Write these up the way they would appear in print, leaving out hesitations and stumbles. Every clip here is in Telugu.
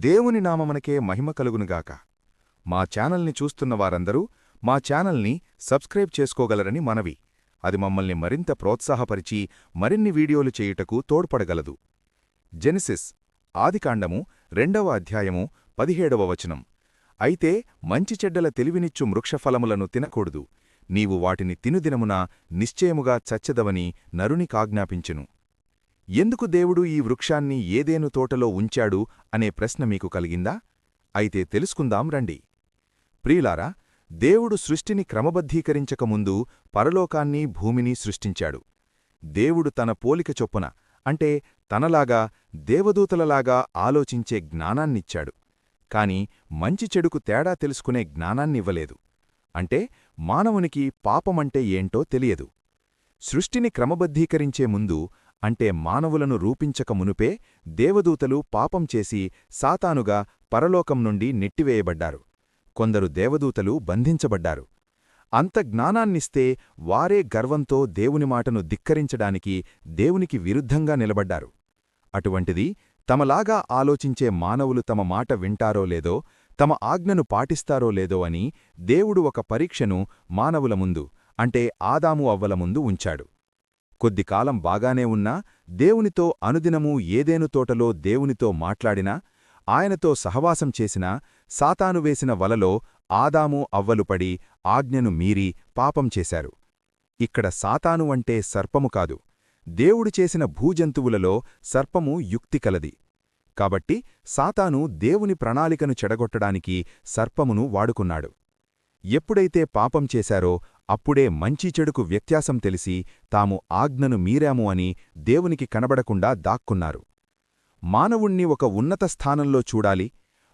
దేవుని నామమునకే మహిమ కలుగునుగాక. మా ఛానల్ని చూస్తున్న వారందరూ మా ఛానల్ని సబ్స్క్రైబ్ చేసుకోగలరని మనవి. అది మమ్మల్ని మరింత ప్రోత్సాహపరిచి మరిన్ని వీడియోలు చేయుటకు తోడ్పడగలదు. జెనెసిస్ ఆదికాండము 2వ అధ్యాయము 17వ వచనం. అయితే మంచి చెడ్డల తెలివినిచ్చు వృక్షఫలములను తినకూడదు, నీవు వాటిని తినుదినమున నిశ్చయముగా చచ్చెదవని నరునికాజ్ఞాపించెను. ఎందుకు దేవుడు ఈ వృక్షాన్ని ఏదేను తోటలో ఉంచాడు అనే ప్రశ్న మీకు కలిగిందా? అయితే తెలుసుకుందాం రండి. ప్రియులారా, దేవుడు సృష్టిని క్రమబద్ధీకరించకముందు పరలోకాన్ని భూమిని సృష్టించాడు. దేవుడు తన పోలిక చొప్పున, అంటే తనలాగా దేవదూతలలాగా ఆలోచించే జ్ఞానాన్నిచ్చాడు. కాని మంచి చెడుకు తేడా తెలుసుకునే జ్ఞానాన్నివ్వలేదు. అంటే మానవునికి పాపమంటే ఏంటో తెలియదు. సృష్టిని క్రమబద్ధీకరించే ముందు, అంటే మానవులను రూపించక మునుపే దేవదూతలు పాపం చేసి సాతానుగా పరలోకం నుండి నెట్టివేయబడ్డారు. కొందరు దేవదూతలు బంధించబడ్డారు. అంత జ్ఞానాన్నిస్తే వారే గర్వంతో దేవుని మాటను ధిక్కరించడానికి దేవునికి విరుద్ధంగా నిలబడ్డారు. అటువంటిది తమలాగా ఆలోచించే మానవులు తమ మాట వింటారో లేదో, తమ ఆజ్ఞను పాటిస్తారో లేదో అని దేవుడు ఒక పరీక్షను మానవుల ముందు, అంటే ఆదాము అవ్వల ముందు ఉంచాడు. కొద్దికాలం బాగానే ఉన్నా, దేవునితో అనుదినమూ ఏదేను తోటలో దేవునితో మాట్లాడినా, ఆయనతో సహవాసం చేసినా, సాతాను వేసిన వలలో ఆదాము అవ్వలు పడి ఆజ్ఞను మీరి పాపం చేశారు. ఇక్కడ సాతాను అంటే సర్పము కాదు, దేవుడు చేసిన భూజంతువులలో సర్పము యుక్తికలది. కాబట్టి సాతాను దేవుని ప్రణాళికను చెడగొట్టడానికి సర్పమును వాడుకున్నాడు. ఎప్పుడైతే పాపం చేశారో అప్పుడే మంచి చెడుకు వ్యత్యాసం తెలిసి తాము ఆజ్ఞను మీరాము అని దేవునికి కనబడకుండా దాక్కున్నారు. మానవుణ్ణి ఒక ఉన్నత స్థానంలో చూడాలి,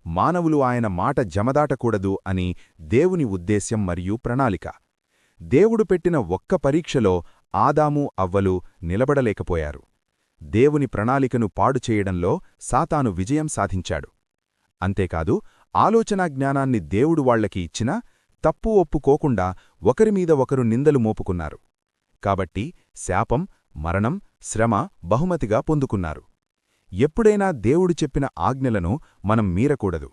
మానవులు ఆయన మాట జమదాటకూడదు అని దేవుని ఉద్దేశ్యం మరియు ప్రణాళిక. దేవుడు పెట్టిన ఒక్క పరీక్షలో ఆదాము అవ్వలు నిలబడలేకపోయారు. దేవుని ప్రణాళికను పాడుచేయడంలో సాతాను విజయం సాధించాడు. అంతేకాదు, ఆలోచనా జ్ఞానాన్ని దేవుడు వాళ్లకి ఇచ్చినా తప్పు ఒప్పుకోకుండా ఒకరిమీద ఒకరు నిందలు మోపుకున్నారు. కాబట్టి శాపం, మరణం, శ్రమ బహుమతిగా పొందుకున్నారు. ఎప్పుడైనా దేవుడు చెప్పిన ఆజ్ఞలను మనం మీరకూడదు.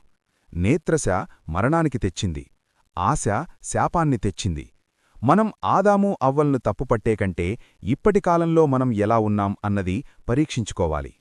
నేత్రశ మరణానికి తెచ్చింది, ఆశ శాపాన్ని తెచ్చింది. మనం ఆదాము అవ్వలను తప్పుపట్టే కంటే ఇప్పటి కాలంలో మనం ఎలా ఉన్నాం అన్నది పరీక్షించుకోవాలి.